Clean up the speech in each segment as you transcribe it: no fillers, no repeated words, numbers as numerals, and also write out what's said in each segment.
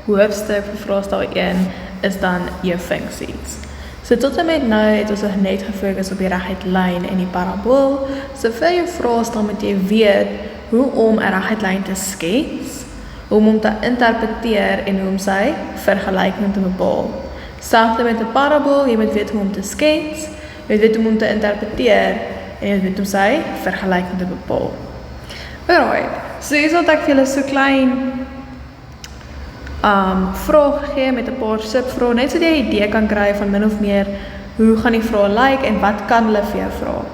hoofstuk vir vraestel 1 is dan jou funksies. So tot en met nou het ons net gefokus op die reguitlyn en die parabool. So vir jou vraestel moet jy weet hoe om 'n reguitlyn te skets, hoe om hom te interpreteer en hoe om sy vergelyking te bepaal. Selfs met 'n parabool, jy moet weet hoe om te skets, jy moet weet hoe om te interpreteer en jy moet weet hoe sy vergelyking te bepaal. Alright, so hier sal ek vir julle so klein vraag gegee met 'n paar subvrae, net sodat jy 'n idee kan kry van min of meer hoe gaan die vrae lyk en wat kan hulle vir jou vra.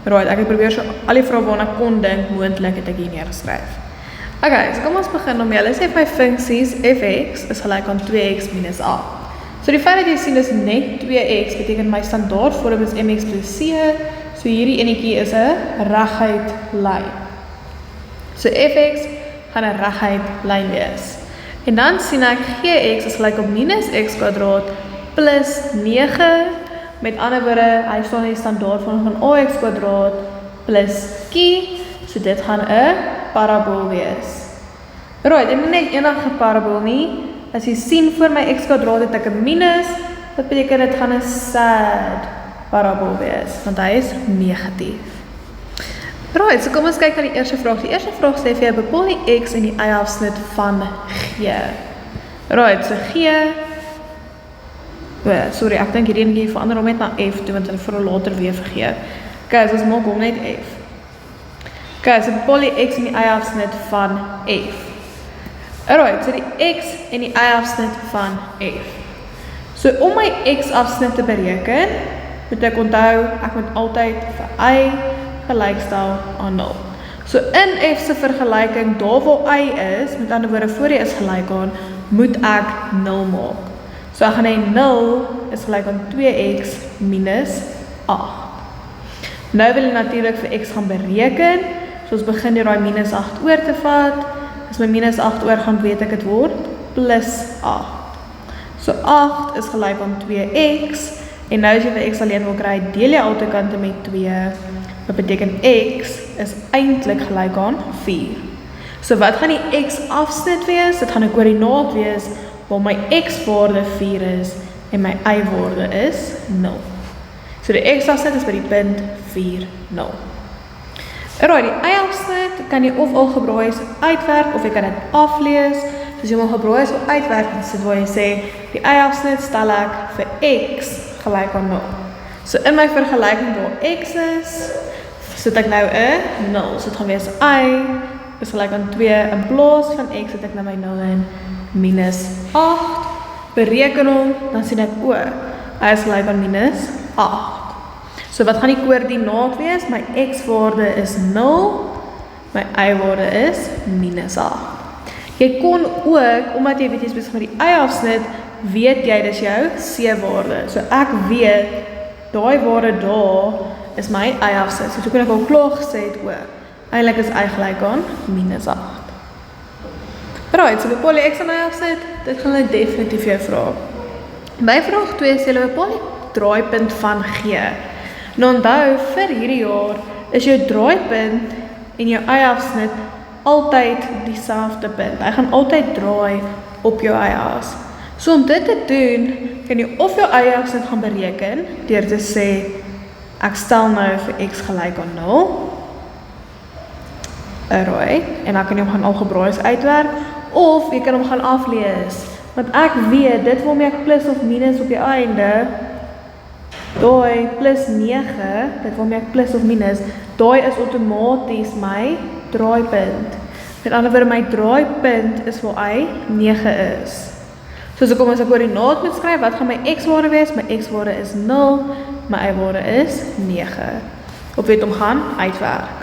Right, ek het probeer so al die vrae waarna kon dink moontlik het ek hier neergeskryf. Okay, so kom ons begin om hulle sê my funksies f(x) is gelyk aan 2x minus a. So die feit dat jy sien dis net 2x beteken my standaard vorm is mx plus c, so hierdie enetjie is 'n reguit lyn. So fx gaan 'n reguit lyn wees. En dan sien ek gx is gelyk op minus x kwadraat plus 9, met ander woorde, hy staan in die standaard van ax kwadraat plus q, so dit gaan 'n parabool wees. Right, dit is net enige parabool nie, as jy sien voor my x kwadraat het ek 'n minus, dat beteken dit gaan 'n sad parabool wees, want hy is negatief. Right, so kom ons kyk na die eerste vraag. Die eerste vraag sê vir jou, bepaal die x en die y-afsnit van g. Right, so g, sorry, ek dink hierdie enetjie verander hom net na f toe, want hulle vir later weer vergeet. Okay, so ons maak hom net f. Okay, so bepaal die x en die y-afsnit van f. Alright, so die x en die y-afsnit van f. So om my x-afsnit te bereken, moet ek onthou, ek moet altyd vir y gelykstel aan 0. So in f se vergelyking, daar waar y is, met ander woorde voor hy is gelyk aan, moet ek 0 maak. So ek gaan hê 0 is gelyk aan 2x minus 8. Nou wil jy natuurlik vir x gaan bereken, so ons begin deur daai minus 8 oor te vat. As my minus 8 oor gaan, weet ek dit word plus 8. So 8 is gelyk aan 2x, en nou as jy vir x alleen wil kry, deel jy albei kante met 2, wat beteken x is eintlik gelyk aan 4. So wat gaan die x-afsnit wees? Dit gaan 'n koördinaat wees waar my x-waarde 4 is en my y-waarde is 0. So die x-afsnit is by die punt 4, 0. Alright, die y-afsnit kan jy of algebraies uitwerk of jy kan dit aflees. So as jy hom algebraies wil uitwerk, dan sit waar jy sê die y-afsnit stel ek vir x gelyk aan 0. So in my vergelyking waar x is, sit ek nou 'n 0. So dit gaan wees y is gelyk aan 2 in plaas van x, sit ek nou my 0 in minus 8. Bereken hom, dan sien ek o, hy is gelyk aan minus 8. So wat gaan die koördinaat wees? My x-waarde is 0, my y-waarde is minus 8. Jy kon ook, omdat jy weet jy is besig met die y-afsnit, weet jy dis jou c-waarde. So ek weet, daai waarde daar is my y-afsnit. So kon ek al klaar gesê het ook. Eintlik is y gelyk aan minus 8. Right, so bepaal die x en y-afsnit, dit gaan hulle definitief jou vra. By vraag 2 sê hulle bepaal die draaipunt van g. Nou onthou, vir hierdie jaar is jou draaipunt en jou y-afsnit altyd dieselfde punt. Hy gaan altyd draai op jou y-as. So om dit te doen, kan jy of jou y-afsnit gaan bereken, deur te sê, ek stel nou vir x gelyk aan 0. Alright, en dan kan jy hom gaan algebraies uitwerk, of jy kan hom gaan aflees. Want ek weet, dit waarmee ek plus of minus op die einde, daai plus 9, dit waarmee ek plus of minus, daai is outomaties my draaipunt. Met ander woorde, my draaipunt is waar y 9 is. So as ek kom as 'n koördinaat moet skryf, wat gaan my x-waarde wees? My x-waarde is 0, my y-waarde is 9. Op weet om gaan uitwerk.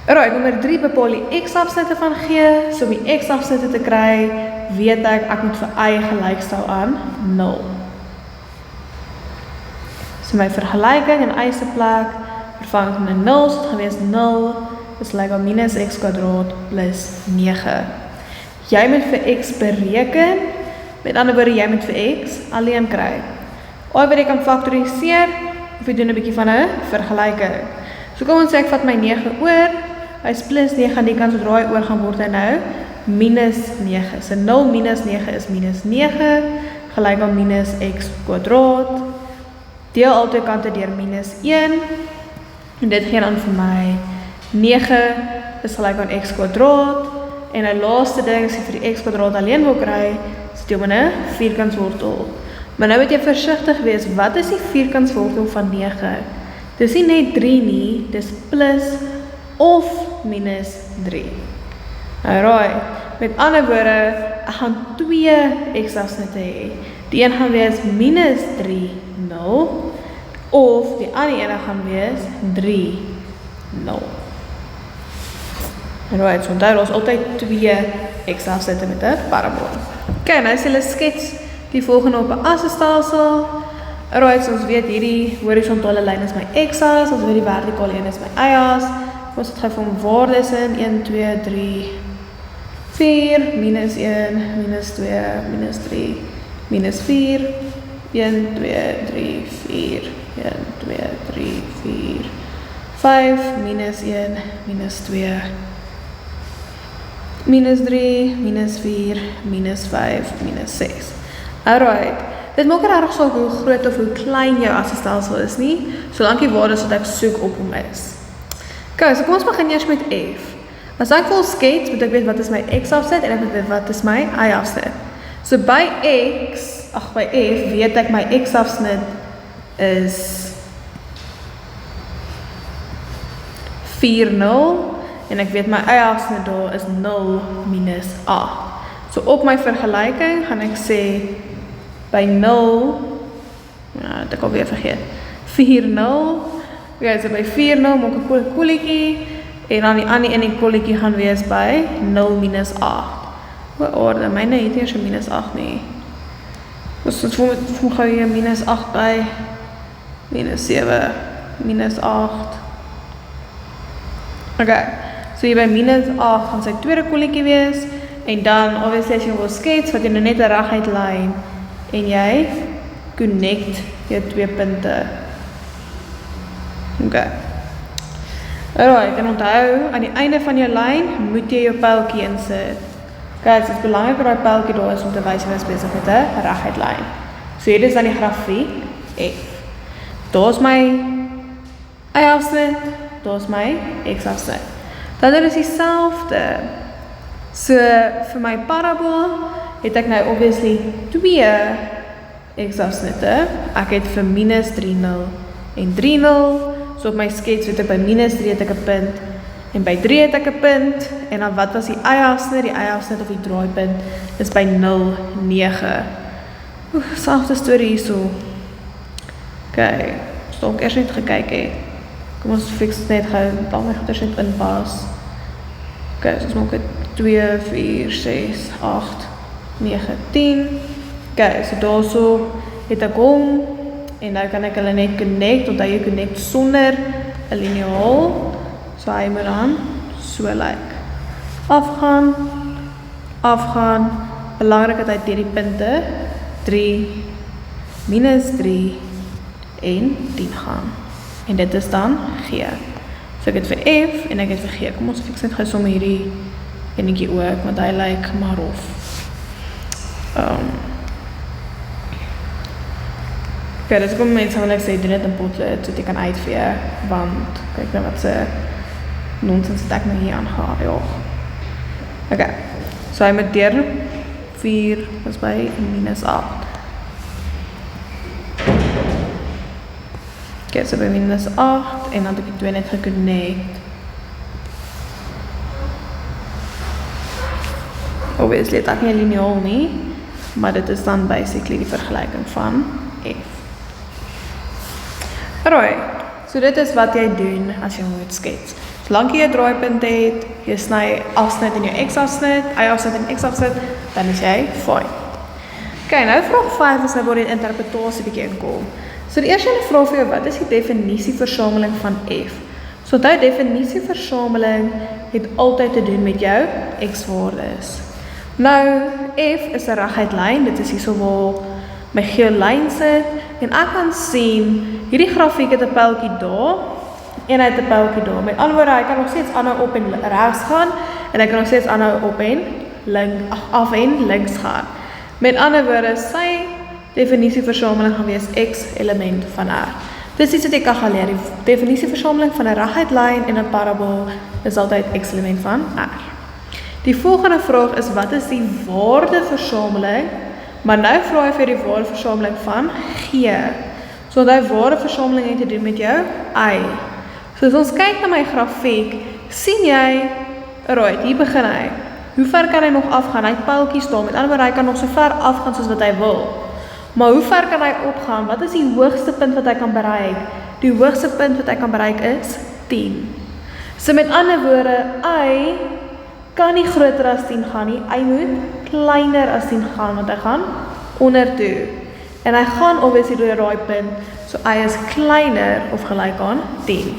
Alright, nommer 3 bepaal die x-afsnitte van g. So om die x-afsnitte te kry, weet ek moet vir y gelykstel aan 0. So my vergelyking in y se plek vervang ek met 0, so dit gaan wees 0 is gelyk aan minus x kwadraat plus 9. Jy moet vir x bereken, met ander woorde, jy moet vir x alleen kry. Of wat jy kan faktoriseer, of jy doen 'n bietjie van 'n vergelyking. So kom ons sê ek vat my 9 oor, hy is plus 9 aan die kant, sodra hy oor gaan word hy nou minus 9. So 0 minus 9 is minus 9, gelyk aan minus x kwadraat. Deel al twee kante deur minus 1, en dit gee dan vir my 9 is gelyk aan x kwadraat, en die laaste ding, as jy vir die x kwadraat alleen wil kry, is deel met 'n vierkantswortel. Maar nou moet jy versigtig wees, wat is die vierkantswortel van 9? Dis nie net 3 nie, dis plus of minus 3. Alright, met ander woorde, ek gaan 2 x-afsnitte hê. Die een gaan wees minus 3, 0, of die ander ene gaan wees 3, 0. Alright, so onthou, ons altyd 2 x-afsnitte met 'n parabool. Okay, nou is hulle skets die volgende op 'n assestelsel. Alright, so ons weet hierdie horisontale lyn is my x-as, ons weet die vertikale een is my y-as. Ons het gou van waardes in, 1, 2, 3, 4, minus 1, minus 2, minus 3, minus 4, 1, 2, 3, 4, 1, 2, 3, 4, 5, minus 1, minus 2, minus 3, minus 4, minus 5, minus 6. Alright, dit maak nie regtig saak hoe groot of hoe klein jou assestelsel is nie, solank die waardes wat ek soek op hom is. Okay, so kom ons begin eers met f. As ek wil skets, moet ek weet wat is my x-afset en ek moet weet wat is my y-afset. So by by f weet ek my x-afsnit is 4, 0 en ek weet my y-afsnit daar is 0 minus 8. So op my vergelyking gaan ek sê by 0, dit ek alweer vergeet, 4, 0, okay, so by 4, 0 maak ek kolletjie, en dan die ander in die kolletjie gaan wees by 0 minus 8. Wat orde, myne het hier so minus 8 nie. Dus het voel gou hier minus 8 by, minus 7, minus 8. Okay, so hier by minus 8 gaan sy tweede kolletjie wees, en dan, obviously, as jy wil skets, wat jy nou net 'n reguit lyn, en jy connect jou 2 punte. Okay. Alright, en onthou, aan die einde van jou lyn, moet jy jou pyltjie insit. Okay, so het is belangrik dat die pyltjie daar is om te wys jy is besig met 'n reguit lyn. So hier is dan die grafiek F. Daar is my y-afsnit, daar is my x-afsnit. Dan is dieselfde. So vir my parabool het ek nou obviously 2 x-afsnitte. Ek het vir minus 3, 0 en 3, 0. So op my skets weet ek by minus 3 het ek 'n punt en by 3 het ek 'n punt en dan wat was die y-afsnit? Die y-afsnit of die draaipunt is by 0, 9. Selfde storie hierso. Okay, stok eers net gekyk het. Kom ons fix net gou, dan my goeders net inpas. Okay, so ons maak dit 2, 4, 6, 8, 9, 10. Okay, so daarso het ek hom en nou kan ek hulle net connect, onthou jy connect sonder 'n liniaal. So hy moet dan so lyk. Afgaan, afgaan. Belangrik dat hy deur die punte 3, minus 3 en 10 gaan. En dit is dan G. So ek het vir F en ek het vir G. Kom ons fix net gou sommer hierdie enetjie ook, want hy lyk maar rof. Okay, dus kom mense wil ek sê, doen dit in Potlet, so jy kan uitvee, want kyk nou wat se nonsens het ek nou hier aangehaal, ja. Okay, so hy moet deur 4 is by minus 8. Okay, so by minus 8 en dan het ek die 2 net geconnect. Obviously het ek nie 'n liniaal nie, maar dit is dan basically die vergelyking van F. Alright, so dit is wat jy doen as jy moet skets. Solank jy 'n draaipunt het, jy sny afsnit in jou x-afsnit, y-afsnit en x-afsnit, dan is jy fine. Okay, nou vraag 5 is nou waar die interpretasie bietjie inkom. So die eerste vraag vir jou, wat is die definisieversameling van F? So onthou, definisieversameling het altyd te doen met jou x-waardes. Nou, F is 'n reguit lyn, dit is hierso waar my geel lyn sit, en ek kan sien, hierdie grafiek het 'n pyltjie daar, en hy het 'n pyltjie daar. Met ander woorde, hy kan nog steeds aanhou op en regs gaan, en hy kan nog steeds aanhou op en af en links gaan. Met ander woorde, sy definisieversameling gaan wees x element van R. Dis iets wat jy kan gaan leer. Die definisieversameling van 'n reguit lyn en 'n parabol is altyd x element van R. Die volgende vraag is, wat is die waardeversameling? Maar nou vra hy vir die waardeversameling van G. So die waardeversameling het te doen met jou Y. So as ons kyk na my grafiek, sien jy, alright, hier begin hy. Hoe ver kan hy nog afgaan? Hy het pyltjies daar, met ander woorde, hy kan nog so ver afgaan soos wat hy wil. Maar hoe ver kan hy opgaan? Wat is die hoogste punt wat hy kan bereik? Die hoogste punt wat hy kan bereik is 10. So met ander woorde, Y kan nie groter as 10 gaan nie. Hy moet kleiner as 10 gaan, want hy gaan ondertoe. En hy gaan obviously door die punt, so Y is kleiner of gelyk aan 10.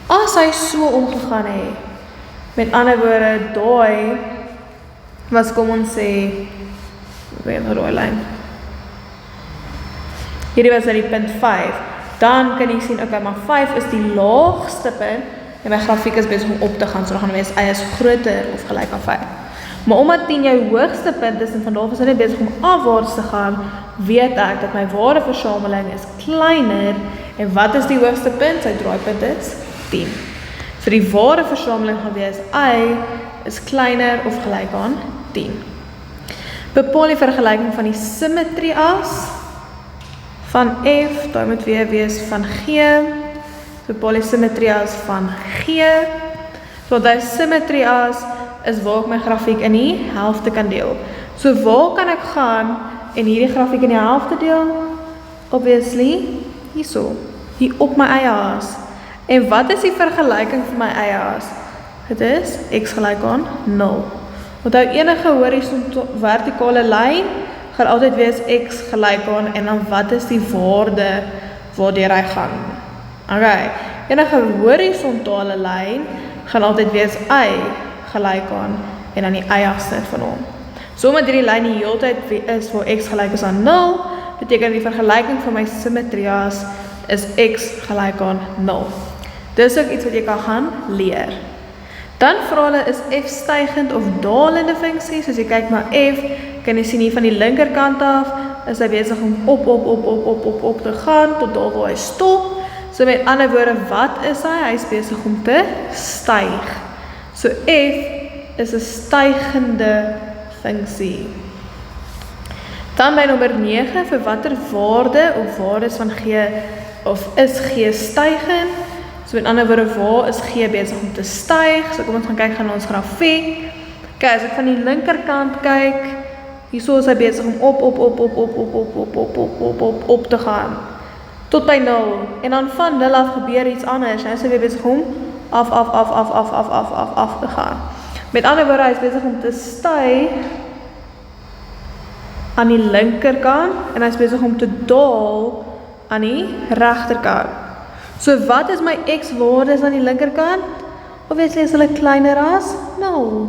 As hy so omgegaan het, met ander woorde, daai was, kom ons sê, daai lyn. Hierdie was die punt 5. Dan kan jy sien, okay, maar 5 is die laagste punt, en my grafiek is besig om op te gaan, so dan gaan wees, Y is groter of gelyk aan 5. Maar omdat 10 jou hoogste punt is, en vandaag is hy net besig om afwaarts te gaan, weet ek dat my waardeversameling is kleiner, en wat is die hoogste punt? Sy draaipunt is 10. So die waardeversameling gaan wees, Y is kleiner of gelyk aan 10. Bepaal die vergelyking van die simmetrie-as van F, daar moet weer wees van G, bepaal die simmetrie-as van G, so die simmetrie-as is waar ek my grafiek in die helfte kan deel. So waar kan ek gaan en hierdie grafiek in die helfte deel? Obviously, hierso, hier op my eie as. En wat is die vergelyking van my eie as? Dit is x gelyk aan 0. Onthou enige vertikale lyn gaan altyd wees x gelyk aan en dan wat is die waarde waardeur hy gaan. Okay, enige horisontale lyn gaan altyd wees y gelyk aan en dan die y-afsnit van hom. So omdat hierdie lyn die hele tyd is waar x gelyk is aan 0, beteken die vergelyking van my simmetrias is x gelyk aan 0. Dis ook iets wat jy kan gaan leer. Dan vra hulle, is f stygend of dalende funksie? Soos jy kyk na f, kan jy sien hier van die linkerkant af, is hy besig om op te gaan, tot daar waar hy stop. So met ander woorde, wat is hy? Hy is besig om te styg. So f is 'n stygende funksie. Dan by nommer 9, vir watter waarde of waardes van G of is G stygend? So met ander woorde, waar is G besig om te styg? So kom ons gaan kyk na ons grafiek. Kyk, as ek van die linkerkant kyk, hierso is hy besig om op te gaan. Tot by 0. En dan van 0 af gebeur iets anders. Hy is weer besig om af te gaan. Met ander woorde, hy is besig om te styg aan die linkerkant en hy is besig om te daal aan die regterkant. So wat is my x-waardes aan die linkerkant? Obviously is hulle kleiner as 0.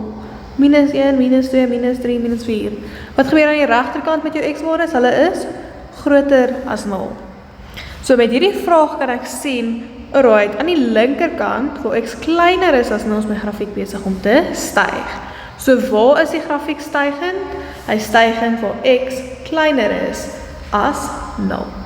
Minus 1, minus 2, minus 3, minus 4. Wat gebeur aan die regterkant met jou x-waardes? Hulle is groter as 0. So met hierdie vraag kan ek sien, alright, aan die linkerkant, waar x kleiner is as 0, is my grafiek besig om te styg. So waar is die grafiek stygend? Hy stygend waar x kleiner is as 0.